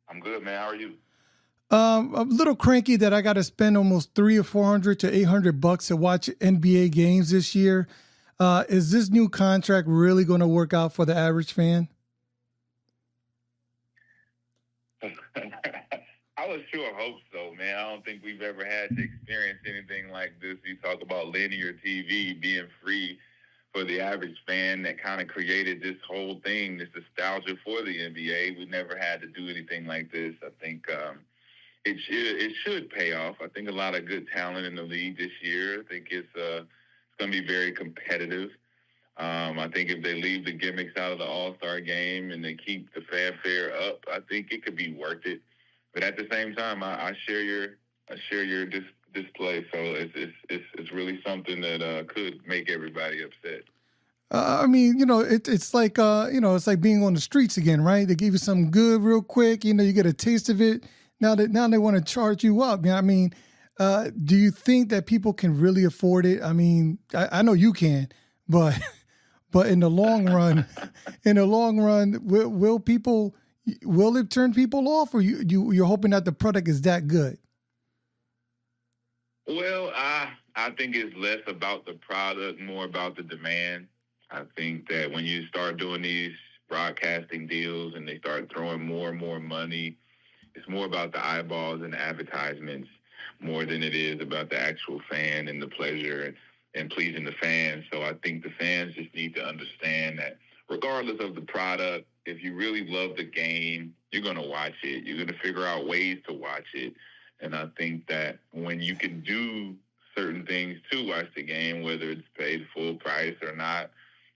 I'm good, man. How are you? A little cranky that I got to spend almost 300 or 400 to $800 to watch NBA games this year. Is this new contract really going to work out for the average fan? I would sure hope so, man. I don't think we've ever had to experience anything like this. You talk about linear TV being free for the average fan that kind of created this whole thing, this nostalgia for the NBA. We never had to do anything like this. I think it should pay off. I think a lot of good talent in the league this year. I think it's going to be very competitive. I think if they leave the gimmicks out of the All-Star game and they keep the fanfare up, I think it could be worth it. But at the same time, I share your display. So it's really something that could make everybody upset. I mean, it's like, it's like being on the streets again, right? They give you something good real quick. You get a taste of it. Now they want to charge you up. I mean, do you think that people can really afford it? I mean, I know you can, but in the long run, will it turn people off, or you're hoping that the product is that good? Well, I think it's less about the product, more about the demand. I think that when you start doing these broadcasting deals and they start throwing more and more money, it's more about the eyeballs and the advertisements more than it is about the actual fan and the pleasure and pleasing the fans. So I think the fans just need to understand that regardless of the product, if you really love the game, you're going to watch it. You're going to figure out ways to watch it. And I think that when you can do certain things to watch the game, whether it's paid full price or not,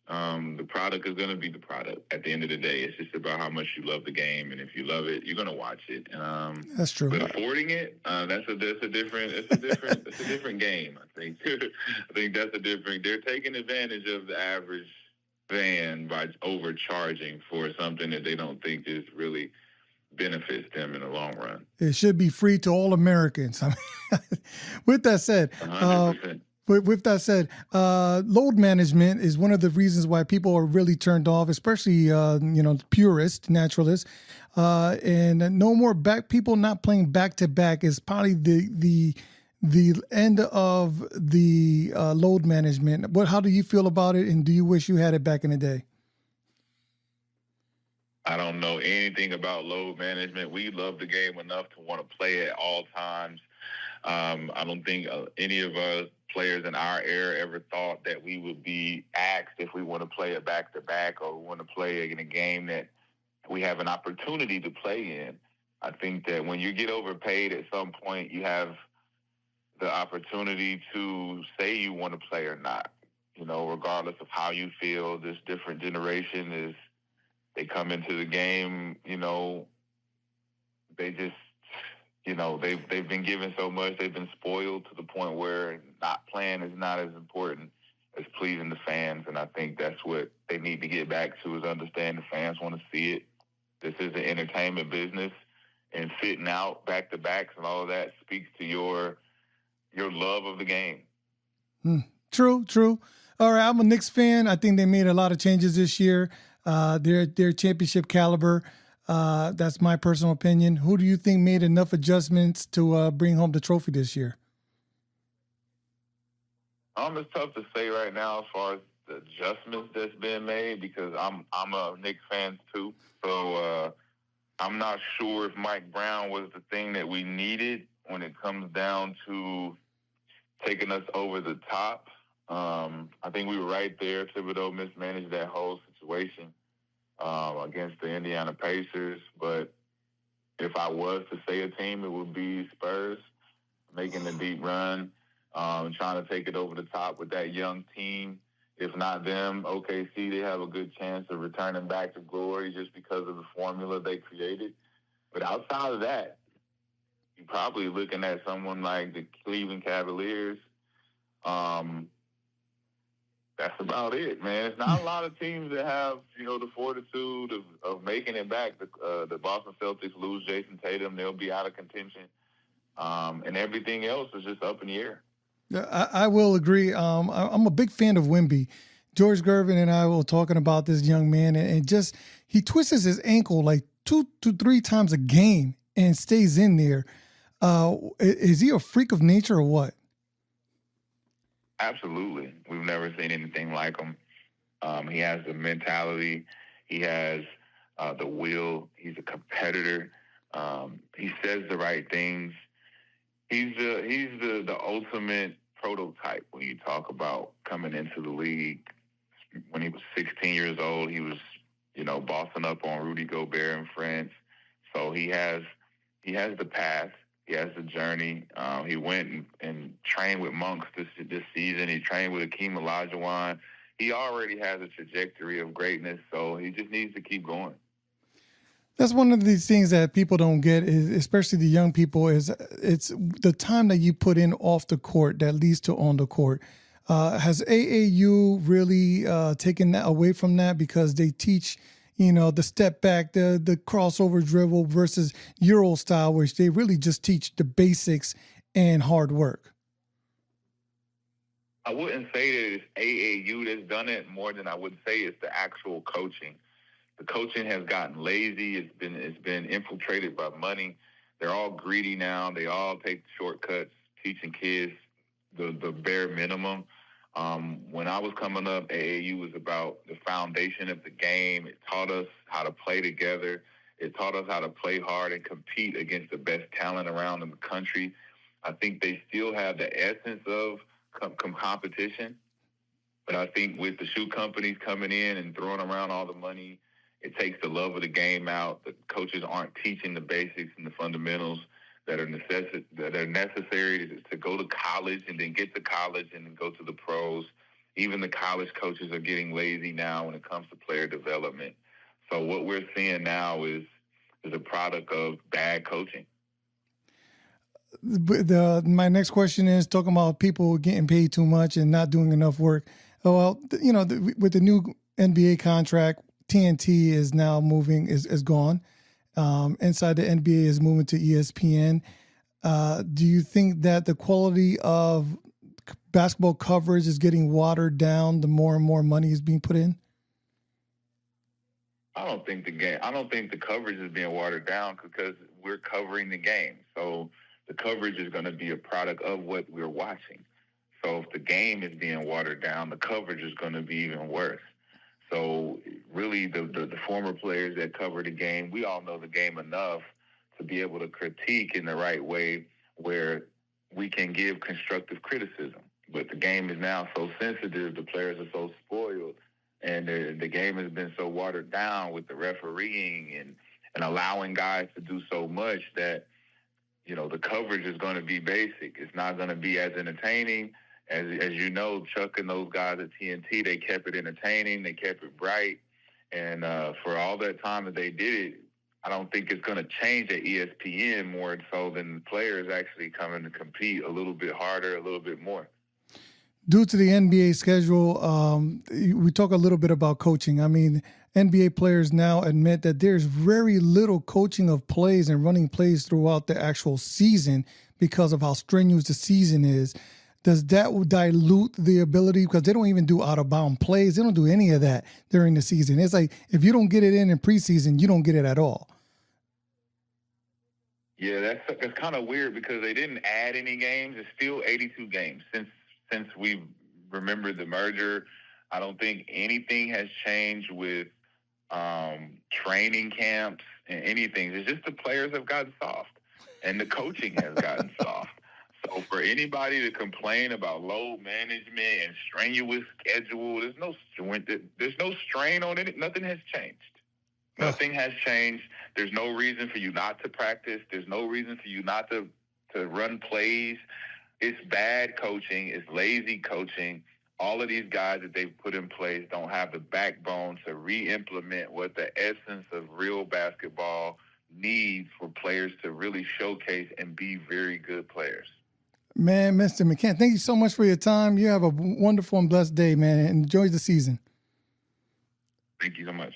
the product is going to be the product. At the end of the day, it's just about how much you love the game, and if you love it, you're going to watch it. That's true. But affording it, that's a different game. I think that's a different. They're taking advantage of the average fan by overcharging for something that they don't think is really benefits them in the long run. It should be free to all Americans. I mean, with that said, 100%. With that said, load management is one of the reasons why people are really turned off, especially purists, naturalists, and no more people not playing back to back is probably the end of the load management. How do you feel about it, and do you wish you had it back in the day? I don't know anything about load management. We love the game enough to want to play at all times. I don't think any of us players in our era ever thought that we would be asked if we want to play it back to back or we want to play in a game that we have an opportunity to play in. I think that when you get overpaid at some point, you have the opportunity to say you want to play or not. Regardless of how you feel, this different generation is, they come into the game, they just, they've been given so much, they've been spoiled to the point where not playing is not as important as pleasing the fans. And I think that's what they need to get back to, is understand the fans want to see it. This is an entertainment business, and fitting out back-to-backs and all of that speaks to your love of the game. True. All right, I'm a Knicks fan. I think they made a lot of changes this year. They're championship caliber. That's my personal opinion. Who do you think made enough adjustments to bring home the trophy this year? It's tough to say right now as far as the adjustments that's been made, because I'm a Knicks fan too. So I'm not sure if Mike Brown was the thing that we needed when it comes down to taking us over the top. I think we were right there. Thibodeau mismanaged that whole situation against the Indiana Pacers. But if I was to say a team, it would be Spurs, making the deep run, trying to take it over the top with that young team. If not them, OKC, they have a good chance of returning back to glory just because of the formula they created. But outside of that, you're probably looking at someone like the Cleveland Cavaliers. That's about it, man. It's not a lot of teams that have, the fortitude of making it back. The Boston Celtics lose Jason Tatum, they'll be out of contention. And everything else is just up in the air. I will agree. I'm a big fan of Wemby. George Gervin and I were talking about this young man, and just he twists his ankle like 2 to 3 times a game and stays in there. Is he a freak of nature or what? Absolutely. We've never seen anything like him. He has the mentality. He has the will. He's a competitor. He says the right things. He's the ultimate prototype when you talk about coming into the league. When he was 16 years old, he was, bossing up on Rudy Gobert and friends. So he has the path. He has the journey. He went and trained with Monks this season. He trained with Akeem Olajuwon. He already has a trajectory of greatness, so he just needs to keep going. That's one of these things that people don't get, is especially the young people, is it's the time that you put in off the court that leads to on the court. Has AAU really taken that away from that, because they teach, the step back, the crossover dribble versus Euro style, which they really just teach the basics and hard work? I wouldn't say that it's AAU that's done it more than I would say it's the actual coaching. The coaching has gotten lazy. It's been infiltrated by money. They're all greedy now. They all take shortcuts, teaching kids the bare minimum. When I was coming up, AAU was about the foundation of the game. It taught us how to play together. It taught us how to play hard and compete against the best talent around in the country. I think they still have the essence of competition, but I think with the shoe companies coming in and throwing around all the money, it takes the love of the game out. The coaches aren't teaching the basics and the fundamentals that are necessary to go to college and then get to college and then go to the pros. Even the college coaches are getting lazy now when it comes to player development. So what we're seeing now is a product of bad coaching. My next question is talking about people getting paid too much and not doing enough work. Well, with the new NBA contract, TNT is now moving, is gone. Inside the NBA is moving to ESPN. Do you think that the quality of basketball coverage is getting watered down the more and more money is being put in? I don't think the coverage is being watered down, because we're covering the game. So the coverage is going to be a product of what we're watching. So if the game is being watered down, the coverage is going to be even worse. So really the former players that cover the game, we all know the game enough to be able to critique in the right way where we can give constructive criticism. But the game is now so sensitive, the players are so spoiled, and the game has been so watered down with the refereeing and allowing guys to do so much that, the coverage is going to be basic. It's not going to be as entertaining. As you know, Chuck and those guys at TNT, they kept it entertaining. They kept it bright. And for all that time that they did it, I don't think it's going to change at ESPN more so than the players actually coming to compete a little bit harder, a little bit more. Due to the NBA schedule, we talk a little bit about coaching. I mean, NBA players now admit that there's very little coaching of plays and running plays throughout the actual season because of how strenuous the season is. Does that dilute the ability? Because they don't even do out-of-bound plays. They don't do any of that during the season. It's like if you don't get it in preseason, you don't get it at all. Yeah, that's kind of weird, because they didn't add any games. It's still 82 games. Since we remembered the merger, I don't think anything has changed with training camps and anything. It's just the players have gotten soft and the coaching has gotten soft. So for anybody to complain about load management and strenuous schedule, there's no strain on it. Nothing has changed. Nothing has changed. There's no reason for you not to practice. There's no reason for you not to run plays. It's bad coaching. It's lazy coaching. All of these guys that they've put in place don't have the backbone to re-implement what the essence of real basketball needs for players to really showcase and be very good players. Man, Mr. McCants, thank you so much for your time. You have a wonderful and blessed day, man. Enjoy the season. Thank you so much.